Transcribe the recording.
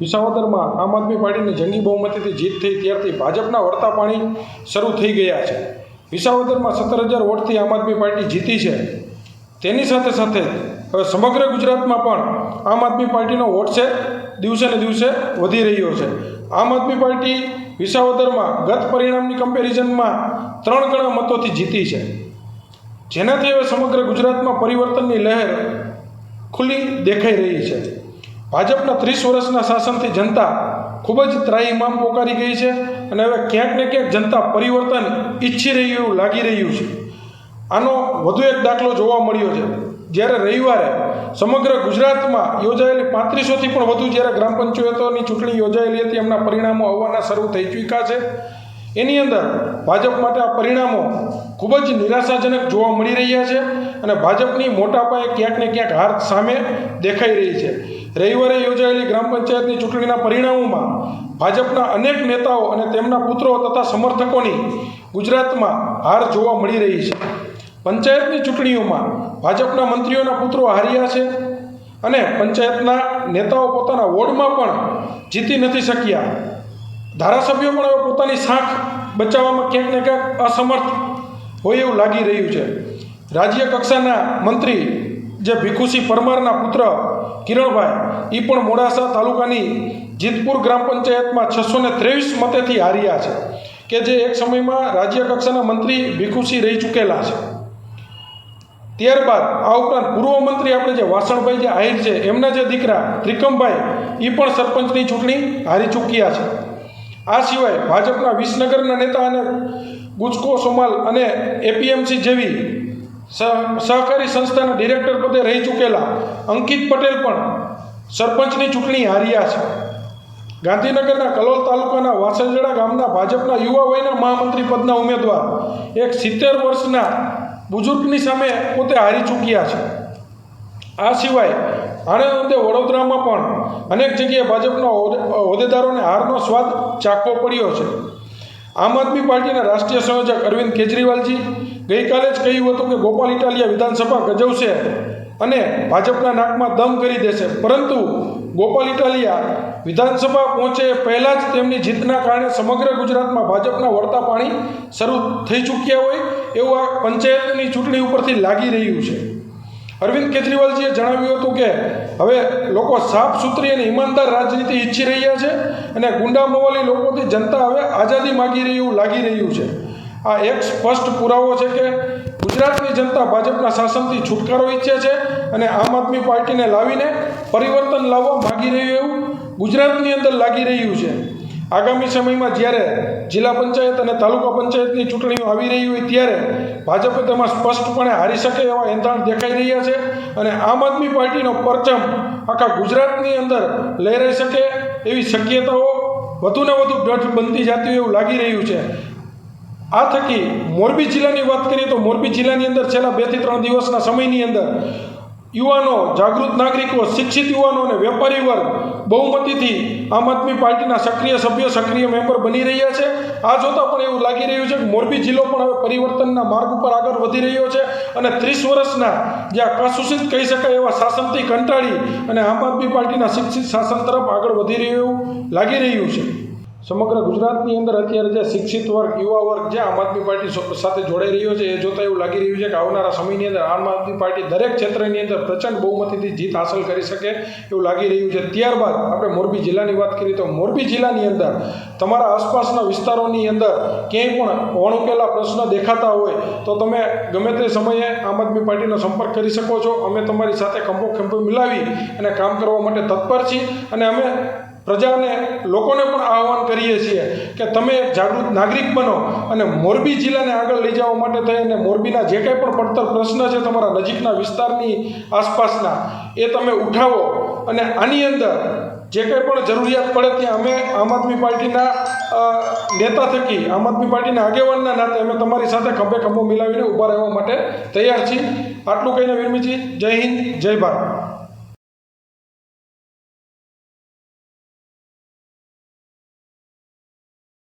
વિસાવદરમાં આમ આદમી પાર્ટીની જંગી બહુમતીથી જીત થઈ ત્યારથી ભાજપના વળતા પાણી શરૂ થઈ ગયા છે। વિસાવદરમાં 17,000 વોટથી આમ આદમી પાર્ટી જીતી છે। તેની સાથે સાથે હવે સમગ્ર ગુજરાતમાં પણ આમ આદમી પાર્ટીનો વોટ શેર દિવસે ને દિવસે વધી રહ્યો છે। આમ આદમી પાર્ટી વિસાવદરમાં ગત પરિણામની કમ્પેરિઝનમાં 3 ગણા મતોથી જીતી છે, જેનાથી હવે સમગ્ર ગુજરાતમાં પરિવર્તનની લહેર ખુલ્લી દેખાઈ રહી છે। ભાજપના 30 વર્ષના શાસનથી જનતા ખૂબ જ ત્રાહિમામ પોકારી ગઈ છે અને હવે ક્યાંક ને ક્યાંક જનતા પરિવર્તન ઈચ્છી રહી એવું લાગી રહ્યું છે। આનો વધુ એક દાખલો જોવા મળ્યો છે, જ્યારે રવિવારે સમગ્ર ગુજરાતમાં યોજાયેલી 3500થી પણ વધુ જ્યારે ગ્રામ પંચાયતોની ચૂંટણી યોજાયેલી હતી, એમના પરિણામો આવવાના શરૂ થઈ ચૂક્યા છે। એની અંદર ભાજપ માટે આ પરિણામો ખૂબ જ નિરાશાજનક જોવા મળી રહ્યા છે અને ભાજપની મોટા પાયે ક્યાંક ને ક્યાંક હાર સામે દેખાઈ રહી છે। રવિવારે યોજાયેલી ગ્રામ પંચાયતની ચૂંટણીના પરિણામોમાં ભાજપના અનેક નેતાઓ અને તેમના પુત્રો તથા સમર્થકોની ગુજરાતમાં હાર જોવા મળી રહી છે। પંચાયતની ચૂંટણીઓમાં ભાજપના મંત્રીઓના પુત્રો હાર્યા છે અને પંચાયતના નેતાઓ પોતાના વોર્ડમાં પણ જીતી નથી શક્યા। ધારાસભ્યો પણ હવે પોતાની સાંખ બચાવવામાં ક્યાંક ને ક્યાંક અસમર્થ હોય એવું લાગી રહ્યું છે। રાજ્ય કક્ષાના મંત્રી જે ભીખુસિંહ પરમારના પુત્ર કિરણભાઈ, એ પણ મોડાસા તાલુકાની જીતપુર ગ્રામ પંચાયતમાં 623 મતેથી હાર્યા છે, કે જે એક સમયમાં રાજ્ય કક્ષાના મંત્રી ભીખુસિંહ રહી ચૂકેલા છે। ત્યારબાદ આ ઉપરાંત પૂર્વ મંત્રી આપણે જે વાસણભાઈ જે આહિર છે, એમના જે દીકરા ત્રિકમભાઈ, એ પણ સરપંચની ચૂંટણી હારી ચૂક્યા છે। આ સિવાય ભાજપના વિસનગરના નેતા અને ગુજકો સોમાલ અને એપીએમસી જેવી સહકારી સંસ્થાના ડિરેક્ટર પદે રહી ચૂકેલા અંકિત પટેલ પણ સરપંચની ચૂંટણી હાર્યા છે। ગાંધીનગરના કલોલ તાલુકાના વાસણજડા ગામના ભાજપના યુવા વયના મહામંત્રી પદના ઉમેદવાર એક 70 વર્ષના બુઝુર્ગની સામે પોતે હારી ચૂક્યા છે। આ સિવાય આણંદ અને વડોદરામાં પણ અનેક જગ્યાએ ભાજપના હોદ્દેદારોને હારનો સ્વાદ ચાખવો પડ્યો છે। આમ આદમી પાર્ટીના રાષ્ટ્રીય સંયોજક અરવિંદ કેજરીવાલજી ગઈકાલે જ કહ્યું હતું કે ગોપાલ ઇટાલિયા વિધાનસભા ગજવશે અને ભાજપના નાકમાં દમ કરી દેશે, પરંતુ ગોપાલ ઇટાલિયા વિધાનસભા પહોંચે પહેલાં જ તેમની જીતના કારણે સમગ્ર ગુજરાતમાં ભાજપના વળતા પાણી શરૂ થઈ ચૂક્યા હોય એવું આ પંચાયતની ચૂંટણી ઉપરથી લાગી રહ્યું છે। અરવિંદ કેજરીવાલજીએ જણાવ્યું હતું કે હવે લોકો સાફ સુથરી અને ઈમાનદાર રાજનીતિ ઈચ્છી રહ્યા છે અને ગુંડા મવાલી લોકોથી જનતા હવે આઝાદી માગી રહી એવું લાગી રહ્યું છે। આ એક સ્પષ્ટ પુરાવો છે કે ગુજરાતની જનતા ભાજપના શાસનથી છુટકારો ઈચ્છે છે અને આમ આદમી પાર્ટીને લાવીને પરિવર્તન લાવવા માગી રહ્યું એવું ગુજરાતની અંદર લાગી રહ્યું છે। આગામી સમયમાં જ્યારે જિલ્લા પંચાયત અને તાલુકા પંચાયતની ચૂંટણીઓ આવી રહી હોય ત્યારે ભાજપે તેમાં સ્પષ્ટપણે હારી શકે એવા એંધાણ દેખાઈ રહ્યા છે અને આમ આદમી પાર્ટીનો પરચમ આખા ગુજરાતની અંદર લહેરાઈ શકે એવી શક્યતાઓ વધુને વધુ દૃઢ બનતી જતી એવું લાગી રહ્યું છે। આ થકી મોરબી જિલ્લાની વાત કરીએ તો મોરબી જિલ્લાની અંદર છેલ્લા 2 થી 3 દિવસના સમયની અંદર યુવાનો, જાગૃત નાગરિકો, શિક્ષિત યુવાનો અને વેપારી વર્ગ બહુમતીથી આમ આદમી પાર્ટીના સક્રિય સભ્યો, સક્રિય મેમ્બર બની રહ્યા છે। આ જોતાં પણ એવું લાગી રહ્યું છે કે મોરબી જિલ્લો પણ હવે પરિવર્તનના માર્ગ ઉપર આગળ વધી રહ્યો છે અને 30 વર્ષના જ્યાં કસુષિત કહી શકાય એવા શાસનથી કંટાળી અને આમ આદમી પાર્ટીના શિક્ષિત શાસન તરફ આગળ વધી રહ્યું એવું લાગી રહ્યું છે। સમગ્ર ગુજરાતની અંદર અત્યારે જે શિક્ષિત વર્ગ, યુવા વર્ગ જે આમ આદમી પાર્ટી સાથે જોડાઈ રહ્યો છે, એ જોતાં એવું લાગી રહ્યું છે કે આવનારા સમયની અંદર આમ આદમી પાર્ટી દરેક ક્ષેત્રની અંદર પ્રચંડ બહુમતીથી જીત હાંસલ કરી શકે એવું લાગી રહ્યું છે। ત્યારબાદ આપણે મોરબી જિલ્લાની વાત કરીએ તો મોરબી જિલ્લાની અંદર તમારા આસપાસના વિસ્તારોની અંદર ક્યાંય પણ વણુકેલા પ્રશ્ન દેખાતા હોય તો તમે ગમે તે સમયે આમ આદમી પાર્ટીનો સંપર્ક કરી શકો છો। અમે તમારી સાથે ખંભો મિલાવી અને કામ કરવા માટે તત્પર છીએ અને અમે પ્રજાને, લોકોને પણ આહ્વાન કરીએ છીએ કે તમે એક જાગૃત નાગરિક બનો અને મોરબી જિલ્લાને આગળ લઈ જવા માટે થઈને મોરબીના જે કંઈ પણ પડતર પ્રશ્ન છે તમારા નજીકના વિસ્તારની આસપાસના, એ તમે ઉઠાવો અને આની અંદર જે કંઈ પણ જરૂરિયાત પડે ત્યાં અમે આમ આદમી પાર્ટીના નેતા થકી, આમ આદમી પાર્ટીના આગેવાનના નાતે અમે તમારી સાથે ખંભો મિલાવીને ઊભા રહેવા માટે તૈયાર છીએ। આટલું કહીને વિરમીજી, જય હિન્દ, જય ભારત।